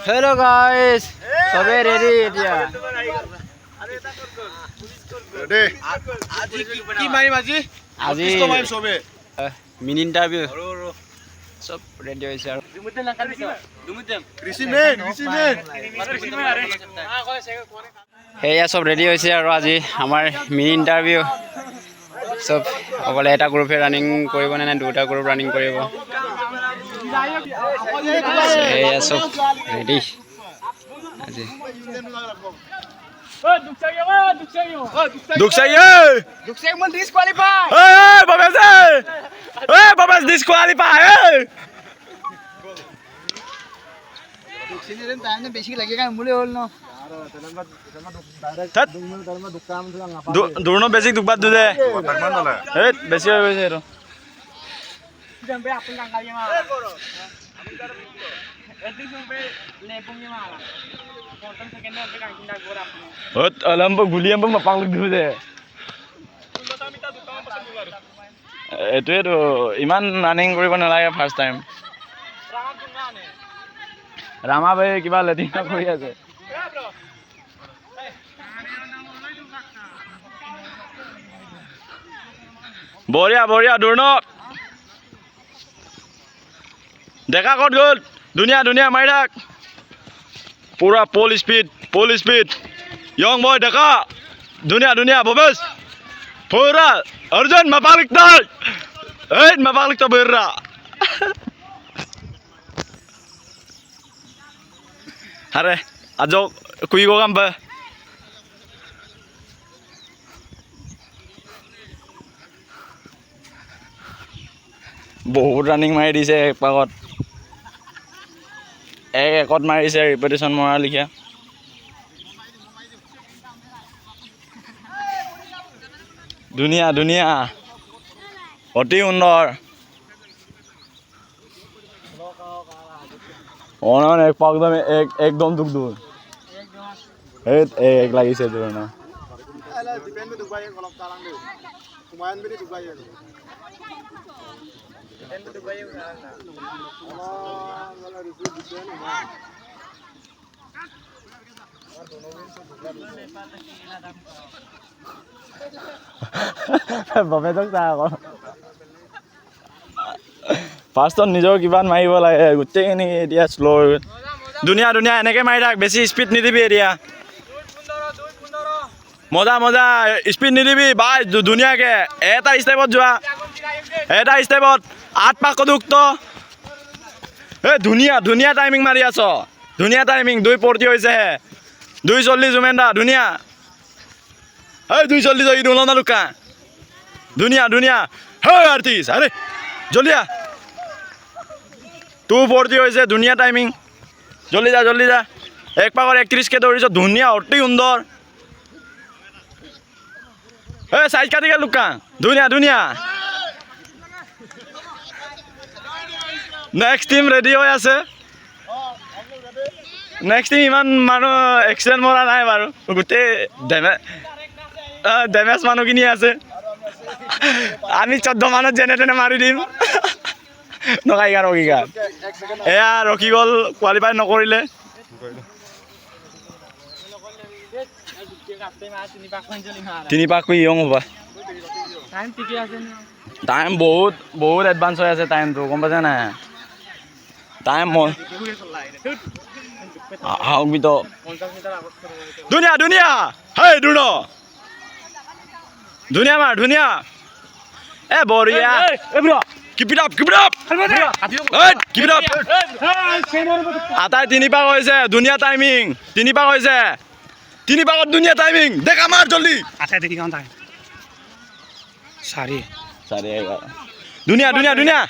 Hello guys सबे ready এতিয়া ready কি মাৰিম আজি আজি কিস্ত মাইম সবে মিনি ইন্টারভিউ সব রেডি হইছে আর ঋষি মেন হেয়া সব রেডি হইছে আর আজি আমার মিনি ইন্টারভিউ সব অকলে এটা গ্রুপে রানিং কৰিব না দুটা গ্ৰুপ ৰানিং কৰিব হেয়া সব রেডি আজি দুখসাই মন ডিসকুয়ালিফাই বাবাস ডিসকুয়ালিফাই দুখসাই টাইম বেশি লাগে কারণ মুলে হল না দূৰনো বেছি দুবাৰ দুদে এই বেছি হৈ গৈছে আৰু জম্পে আপন কাঙ্গালি মা এদিক জম্পে লেপুঙ্গি মা 15 সেকেন্ডে অপে কাঙ্গি ডাক গোরা আপনি হত আলম্ব গুলি আম্ব মাপাংলক দিও দে এটোৱেতো ইমান ৰানিং কৰিব নালাগে ফাৰ্ষ্ট টাইম ৰামা ভাই কিবা লেটিনা কৰি আছে বঢ়িয়া বঢ়িয়া দূৰ্ণ দেখা ক'ত গ'ল ধুনীয়া ধুনীয়া মাৰি থাক পুৰা পোল স্পীড ইয়ং বয় দেখা ধুনীয়া ধুনীয়া ভৱেশ পুৰা অৰ্জুন মাপালিক তই এই মাপালিক তই বঢ়িয়া আৰে আজ কুই গো কাম বহুত ৰানিং মাৰি দিছে এক পাকত একত মাৰিছে ৰিপিটেশ্যন মৰা লিখা ধুনীয়া ধুনীয়া অতি সুন্দৰ অনন এক পাক একদম দুখ দূৰ এক লাগিছে তোৰ না ডিপেন্ড মে দুবাই কলক তালাং দে Kumaon B Dubai depend Dubai না वाला ऋषि डिपेंड ना বাবে তো চা আকৌ ফাৰ্ষ্টত নিজৰ কিমান মাৰিব লাগে গোটেইখিনি এতিয়া শ্ল' ধুনীয়া ধুনীয়া এনেকৈ মাৰি থাক বেছি স্পীড নিদিবি এতিয়া মজা মজা স্পীড নিদিবি বাই ধুনীয়াকৈ এটা ষ্টেপত যোৱা এটা ষ্টেপত 8 পাক দুক্ত এই ধুনীয়া ধুনীয়া টাইমিং মাৰি আছ ধুনীয়া টাইমিং 2:40 হৈছেহে 2:40 জুমেন দা ধুনীয়া এই 2:40 হৈ দিওঁ না লুকা ধুনীয়া ধুনীয়া হয় আৰ্টিষ্ট আৰে জলদি আ 2:40 হৈছে ধুনীয়া টাইমিং জলদি যা এক পাকৰ 31 কে দৌৰিছ ধুনীয়া অতি সুন্দৰ এই সাইজ কাটি গেল লুকা ধুনীয়া ধুনীয়া নেক্সট টিম ৰেডি হৈ আছে নেক্সট টিম ইমান মানুহ এক্সিডেণ্ট মৰা নাই বাৰু গোটেই ডেমেজ মানুহখিনি আছে আমি 14 মানত যেনে তেনে মাৰি দিম নকাইগা ৰকিগা এয়া ৰকি গ'ল কোৱালিফাই নকৰিলে তিনি পাক কৰি ইয়ং হ'বা টাইম বহুত এডভান্স হৈ আছে টাইমটো গম পাইছে নাই টাইম মই আহক বিতো ধুনীয়া ধুনীয়া হেই দূৰ্ণ ধুনীয়া মাৰ ধুনীয়া এ বঢ়িয়া কিপ ইট আপ আটাই 3 পাক হৈছে ধুনীয়া টাইমিং 3 পাক হৈছে 3 পাকত ধুনীয়া টাইমিং দেখা মাৰ জলদি আচ্ছা দেখি কোন টাইম সারি ধুনীয়া ধুনীয়া ধুনীয়া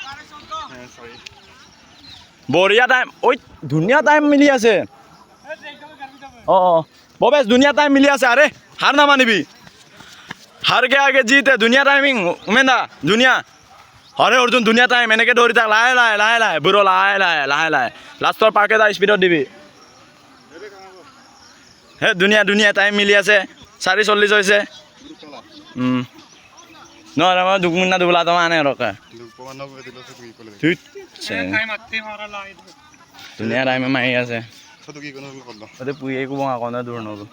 বঢ়িয়া টাইম ঐ ধুনীয়া টাইম মিলি আছে ভৱেশ ধুনীয়া টাইম মিলি আছে আৰে হাৰ নামানিবি হাৰ কে আগে জিতে ধুনীয়া টাইমিং উমেন্দা ধুনীয়া আৰে অৰ্জুন ধুনীয়া টাইম এনেকৈ দৌৰি থাক লাহে লাহে বুঢ়ো লাহে লাহে লাষ্টৰ পাৰ্কে এটা স্পীডত দিবি হে ধুনীয়া ধুনীয়া টাইম মিলি আছে 4:40 হৈছে নহয় মই দুগুণা দুবলা তোমাৰ আনে ৰকা ধুনীয়া টাইমে মাৰি আছে সেইটো কি কোনো ক'লো তাতে পুয়ে ক'ব আকৌ দূৰ নগ'ল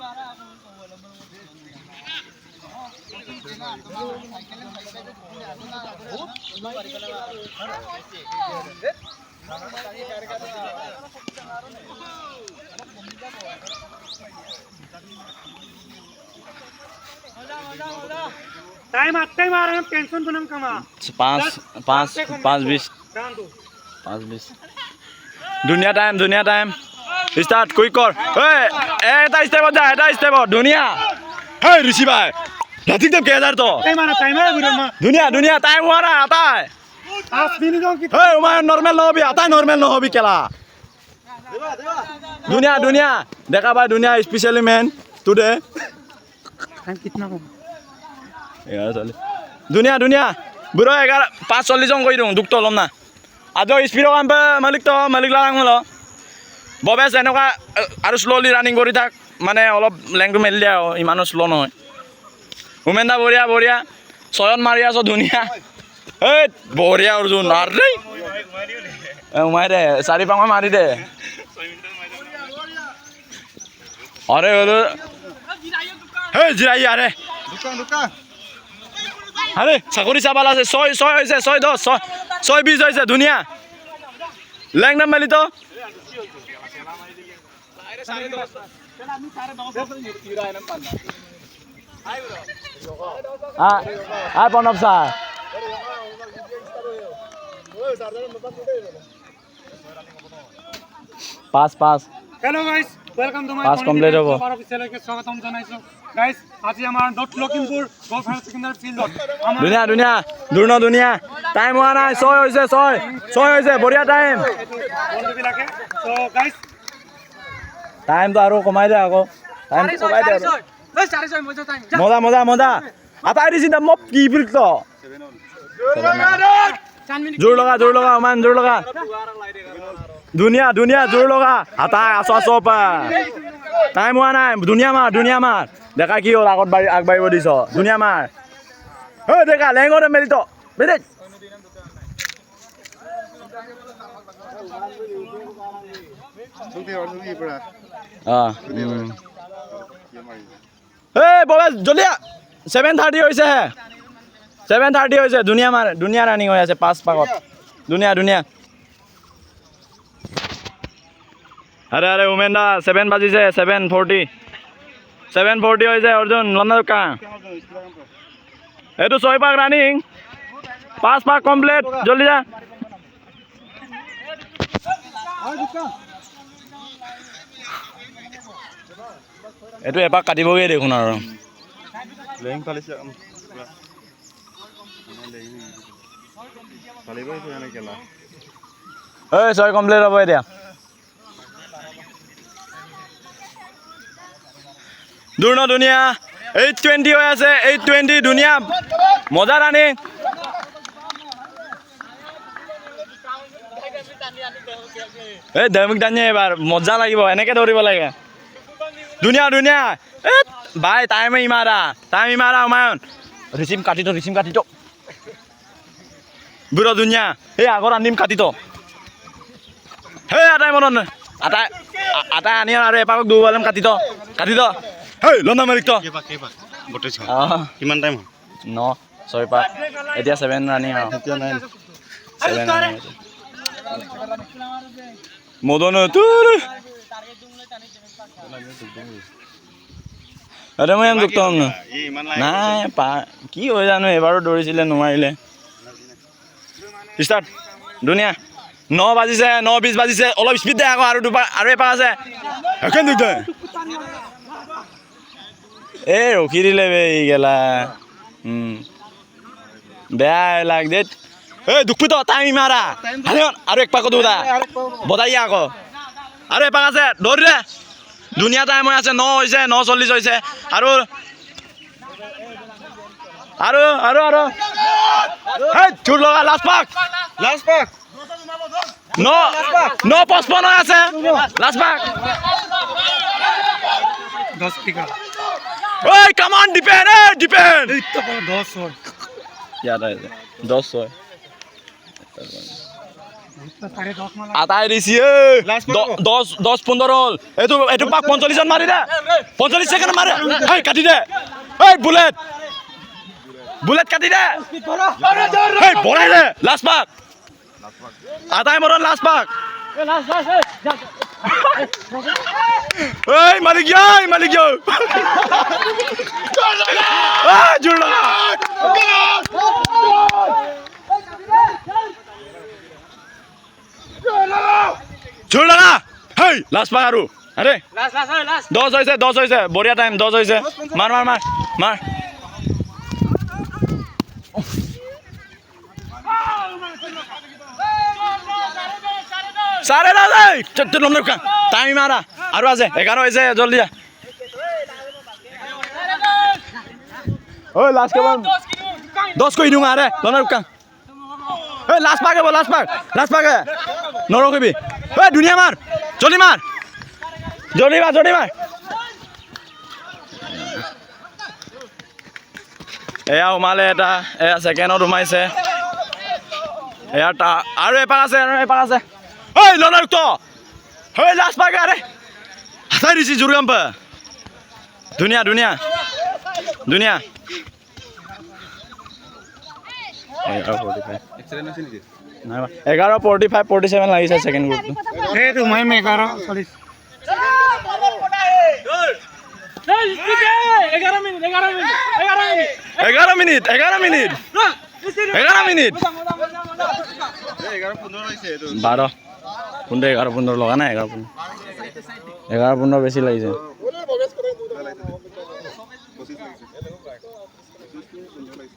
टाइम आते ही मार टेंशन तो नहीं कमा 5:20 ধুনীয়া টাইম ষ্টাৰ্ট কুইক কৰ এটা ষ্টেপত যা এটা ষ্টেপত ধুনীয়া হেই ঋষি ভাই ৰাতি দেৱ কেজাৰ তো टाइम है गुरु मां ধুনীয়া টাইম হোৱা নাই আটাই 5 मिनट की হেই উমায়ন নৰ্মেল নহবি আটাই নৰ্মেল নহবি কেলা ধুনীয়া দেখা পাই ধুনীয়া স্পেচিয়েলি মেন টুডে टाइम कितना हो ধুনীয়া বুঢ়ো 5:40 জন কৰি দিওঁ দুখটো ল'ম না আজ স্পীডৰ কাম মালিক লাগাং হ'ল ববেছ এনেকুৱা আৰু শ্ল'লি ৰানিং কৰি থাক মানে অলপ লেংটো মেলি দিয়া ইমানো শ্ল' নহয় উমেন দা বঢ়িয়া ছয়ন মাৰি আছ ধুনীয়া এই বঢ়িয়া অৰ্জুন আৰে উমাই দে 4-5 মাৰি দে আৰে জিৰাই আৰে আরে চাকরি চাবাল আছে 6 হয়েছে 6-20 হয়েছে ধুনিয়া ল্যাং নাম মেলি তো প্রণব স্যার পাঁচ hello guys welcome to my Pass complete হ'ব। স্বাগতম জনাইছো গাইস আজি আমাৰ ডট লখিমপুৰ গল্ফ হায়াৰ সেকেন্ডাৰী ফিল্ডত ধুনীয়া ধুনীয়া টাইম হোৱা নাই 6 হৈছে বঢ়িয়া টাইম বন্ধুবিলাকে সো গাইস টাইমটো আৰু কমাই দে আকৌ টাইম কমাই দে মজা আটাই দিছি দা মপ কি বিলতো জোৰ লগা মান জোৰ লগা ধুনীয়া জোৰ লগা আটাই আছো পা টাইম হোৱা নাই ধুনীয়া মাৰ দেখা কি হ'ল আগত আগবাঢ়িব দিছ ধুনীয়া মাৰ দেখা লেংগতে মেলি তো বেদে ববেছ জলদি 7:30 হৈছে 7:30 হৈছে ধুনীয়া ৰানিং হৈ আছে 5 পাকত ধুনীয়া আৰে উমেন দা 7 বাজিছে 7:40 হৈছে অৰ্জুন লন্না কা এইটো 6 পাক ৰানিং 5 পাক কমপ্লিট জলদি যা এইটো এপাক কাটিবগে দেখোন আৰু লেং ফালিছে ফালিব এইটো কেলা 6 কমপ্লিট হ'ব এতিয়া ধুনীয়া 8:20 হৈ আছে 8:20 ধুনীয়া মজা ৰানিং দৈমিক দানি এবাৰ মজা লাগিব এনেকে ধৰিব লাগে ধুনীয়া ভাই টাইম ইমাৰা উমায়ন ৰিচিম কাটি তো বুঢ়ো ধুনীয়া এই আগত আনিম কাটি তো আটাই মনত আটাই আনি আৰু এপাকক দুবালাম কাটি তো লন্দা মালিক তো কিমান টাইম 6 পাক এতিয়া 7 ৰানিং আৰু মদন তোৰ আৰে মই এম দুখতো নাই কি হৈ জানো এবাৰো দৌৰিছিলে নোৱাৰিলে ষ্টাৰ্ট ধুনীয়া 9 বাজিছে 9:20 বাজিছে অলপ স্পীড দে আকৌ আৰু এপাক আছে এখন দুটা ৰখি দিলে বে এই গেলা বেয়া লাগ দে দুখপিত টাইম ইমাৰা আৰু এক পাকত উদা বজাই আকৌ আৰু এপাক আছে দৌৰি দে ধুনীয়া টাইম হৈ আছে 9 হৈছে 9:40 হৈছে আৰু জোৰ লগা লাষ্ট পাক 9:55 হৈ আছে লাষ্ট পাক 10 টিকা ওই কাম অন ডিপেন্ড এই তো 10 হয় ইয়াত আছে 10 হয় আটাই দিছি দহ 15 হ'ল এইটো পাক 45 মাৰি দে 45 ছেকেণ্ড মাৰে এই কাটি দে এই বুলেট কাটি দে এই বঢ়াই দে লাষ্ট পাক আটাই মৰণ লাষ্ট পাক এই মালিক জোৰ লগা জোৰ লগা হেই লাষ্ট পাক আৰু আৰে 10 হৈছে বঢ়িয়া টাইম 10 হৈছে মাৰ सारे टाइम मारा और आज 11 হৈছে जल्दी ओए लास्ट के बाद 10 को ही दूंगा अरे लोना रुका ए लास्ट पाक नरकबी ए दुनिया मार जल्दी मार এয়া উমালে এটা এয়া সেকেন্ডত উমাইছে এয়া আৰু এপাক আছে ওই লোনা ৰুকতো ওই লাস্ট পাক আৰে হাতাই দিছি জুৰগাম্প দুনিয়া 11:45-47 লাগিছে সেকেন্ড গ্ৰুপটো এইটো মই 11:40 11 মিনিট 12 পুন্ডে 11-15 লগা নাই 11-15 বেছি লাগিছে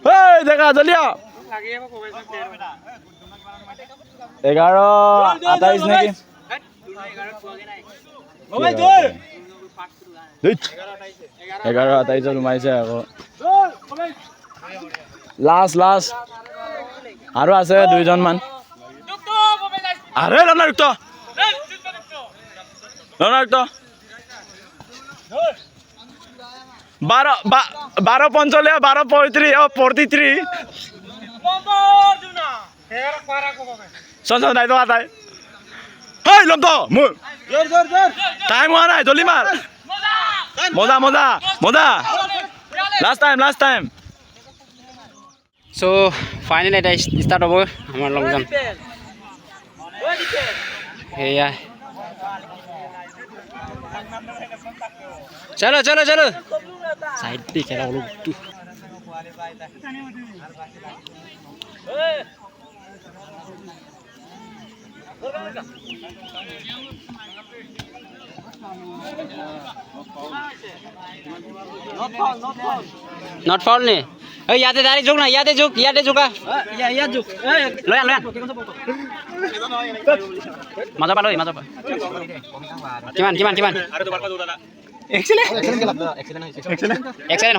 হেই দেখা জলদি আ 11:28 নেকি মোবাইল দূৰ 11:28 উমাইছে আকৌ লাষ্ট আৰু আছে দুইজন মান আরে লোনা রুকতো 12:45 12:43 চল দাই তো আতাই হেই লম তো মোর টাইম হোৱা নাই জলদি মার মজা লাস্ট টাইম সো ফাইনালি এটা স্টার্ট হব আমার লং জাম্প হেয়া চলো সাইড দিয়ে খেলা হলো একটু नॉट फॉल ने ए याते दारी झुक ना याते झुका या झुक लयान मजा पा किमान एक्सीलेंट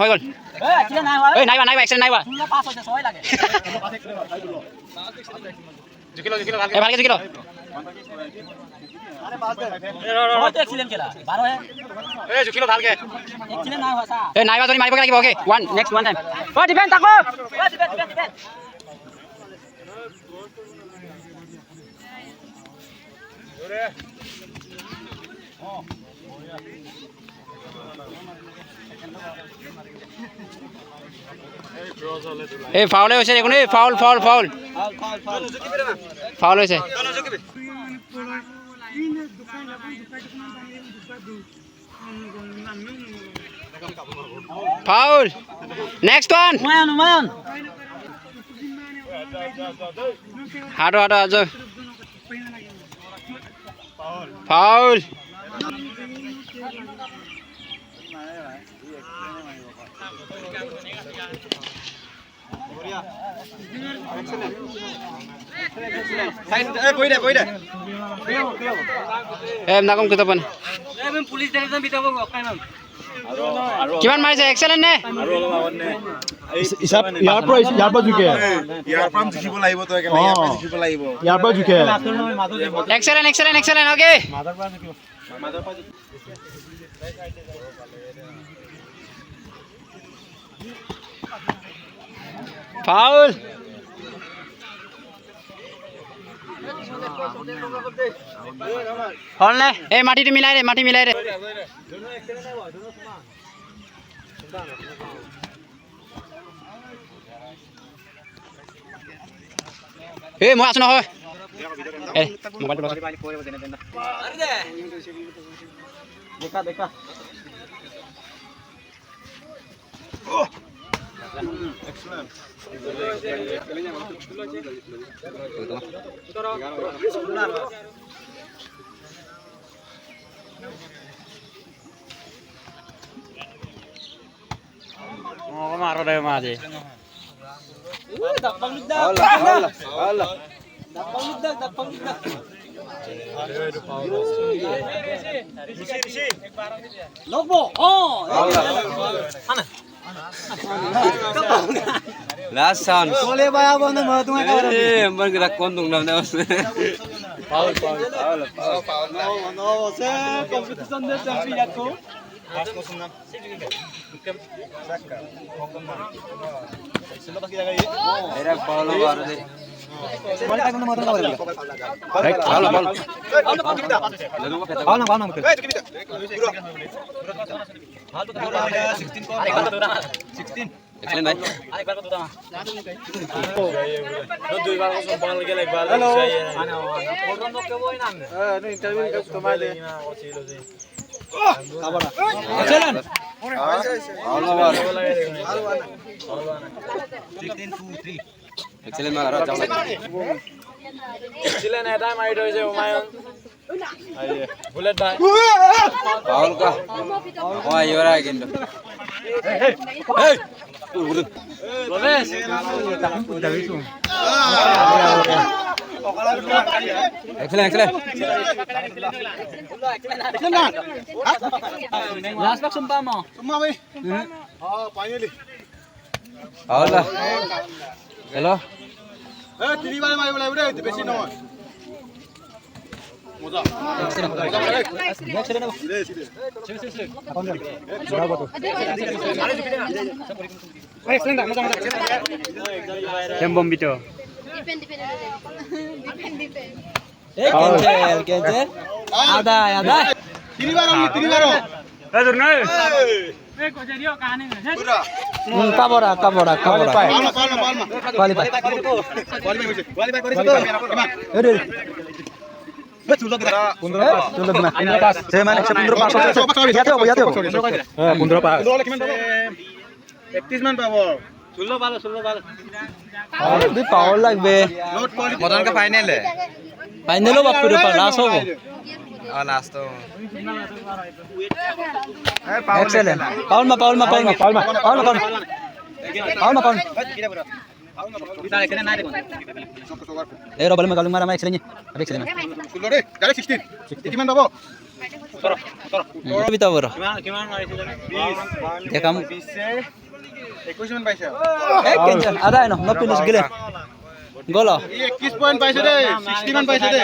হৈ গল এই নাইবা एक्सीलेंट নাইবা 5 হইছে 6 লাগে জুকিলো এ ভালকে জুকিলো আরে বাস দে বহুত एक्सीलेंट খেলা 12 হে এ জুকিলো ভালকে एक्सीलेंट নাই হসা এ নাইবা যদি মাৰিব লাগিব okay one next one time ও ডিফেন্স তাকো ডিফেন্স জোরে এই ফাউল হইছে দেখুন এই ফাউল হইছে ফাউল নেক্সট ওয়ান হুমায়ুন হাঁটো আজ ফাউল নাকম কিতাপন পুলিচ স্টেশন বিতাব কাইমাম কিমান মাৰিছে এক্সেলেন্ট নে ইয়াৰ পৰা জুকে ইয়াৰ পৰা জিকিব লাগিব তো একেবাৰে ইয়াৰ পৰা জিকিব লাগিব ইয়াৰ পৰা জুকে এক্সেলেন্ট ওকে মাজৰ পৰা ফাউল হল নে এই মাটিটো মিলাই দে মাটি মিলাই দে এই মই আছো নহয় এই মোবাইলটো দেখা দেখা মারো দে মাঝে Last chance. boleh bayar bang mau tu kan Emang kita kontung dalam dalam. Paul no se competition de champion aku Era Paulo baru deh. boleh tak mau tu kan Baik, Paulo. Paul betul Excellent, baik. Paulo baru. Excellent, Mara. Excellent ada main tu je Umayun bullet bhai Paul kah? Oh, ayo lagi tu. Hey. Boleh Excellent. last box sumpah mau Semua weh. Finally. Paul lah. Hello. Kiri balik mari boleh udah itu besi nomor. Moza. Tembom bito Depend. cancel ada Kiri baru. kabora Palma. Paul লাগবে Modal ke final le? ফাইনালও বাপ করে last হবে Oh, last tu. Excellent পাউল মা এই রবল মে গালুং মারা মা এক্সেলেন্ট আবে excellent Sudah deh, dari 16. Gimana Bobo? বিতা বড় দেখাম 21 paisa. এক কেঞ্চেল আদা ন নপিনিস গলে গলো 21 point paisa deh, 61 paisa deh.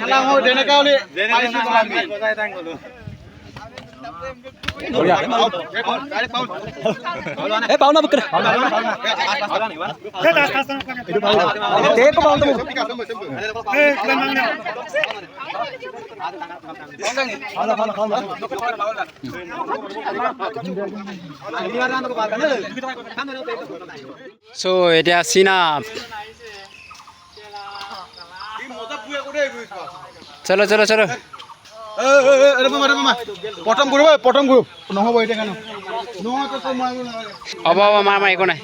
Kalau mau deneka oli, paisa lagi. এ পাউল না বকরে টেক পাউল তো সো এতিয়া সিনাপ চলো Mama. Potong grup. Nongo boy dengan. Nongo tu semua. হ'ব মাৰ একো নাই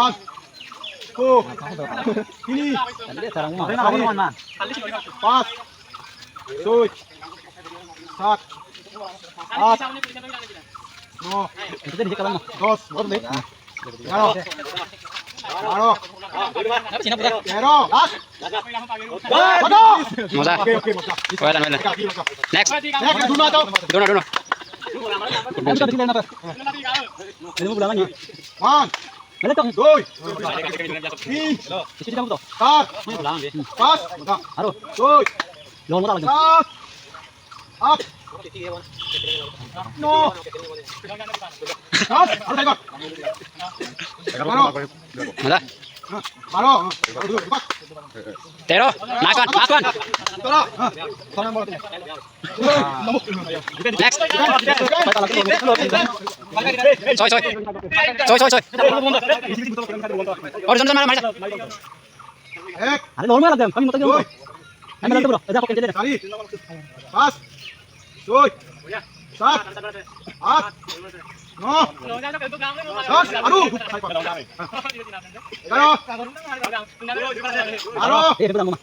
On. Go. Ini. Pas. Suj. Sat. At. No. Dos. Boleh. Garo. Garo. As. মজা Okay. Well next Next, Duna tau. দুনো One. Doi. Tiga. Empat. Pas. Doi. Sat. Up. মজা 13 last one next soy और जन मार अरे normal आते हैं कमी मत करो मैं लड़ते बोलो ऐसा कैसे दे 5 6 7 8 9 10 aduh 11 ये बेटा मम्मा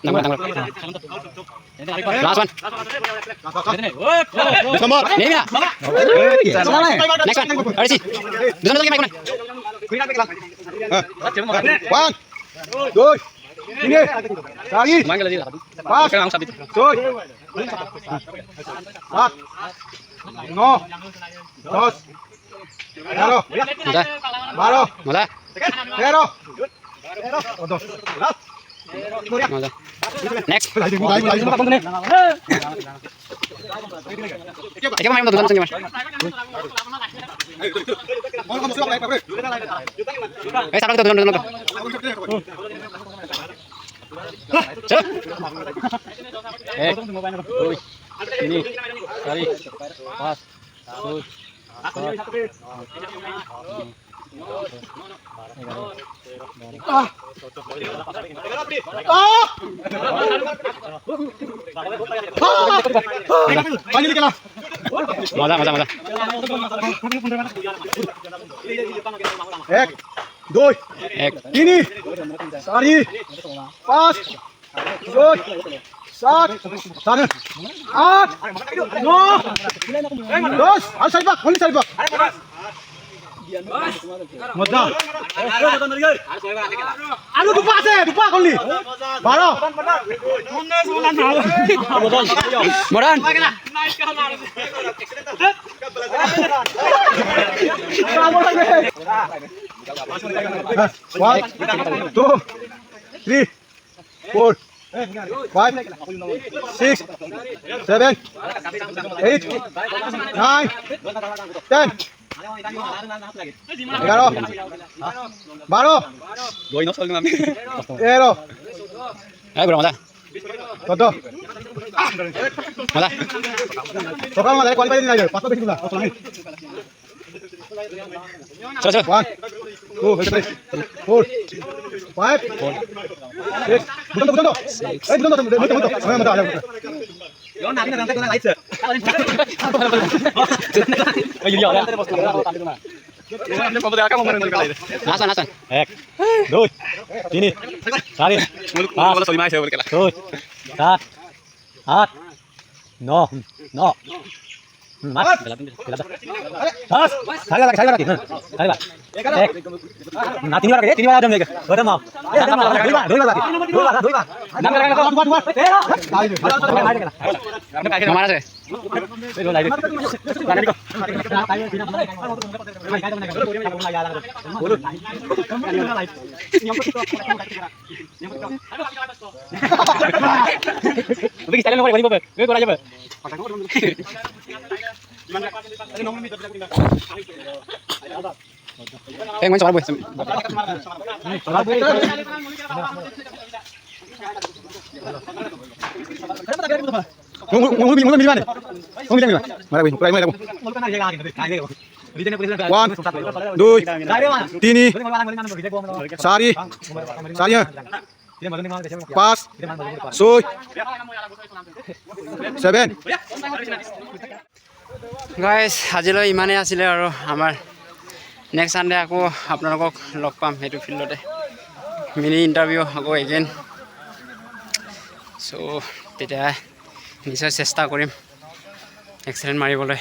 नंबर last one नहीं मिला next one अरे सी दूसरा मतलब क्या माइक 1 2 3 lagi मांग ले 5 sekarang sabit 7 9 10 11 masa 12 masa 13 masa next Ikaw main mo doon sa mas. Sarap to doon. Cek. Ini. Kali. Pas. Terus. Masa. 1 2 ini sari 5 6 7 8 9 10 salbak only salbak Modal. Anu dupa only. 12. Moran. 1 2 3 4 5 6 7 8 9 10 11 12 Goy no sol mami. 13 Ayo bro, masa. 14 Masa. Total mah dari kuali ini aja. Pas begitu lah. Terus. 1 2 3 4 5 6 Bukan tuh. Betul. Yon nanti nanti kena light. Ayo dia ya. Nasan. 1 2 ini. Cari. Ah, kalau 5 saya boleh kalah. 2 7 8 9 Mas, Mas, saya lagi. Saya lagi. Nah, ini orang ada nih. Berapa mau? Dua lagi. Kemana sih? Main soal boy. Guys, আজিলৈ ইমানেই আছিলে আৰু আমাৰ next Sunday আকৌ আপোনালোকক লগ পাম সেইটো ফিল্ডতে মিনি ইণ্টাৰভিউ আকৌ এগেইন চ' তেতিয়া নিশ্চয় চেষ্টা কৰিম এক্সিলেণ্ট মাৰিবলৈ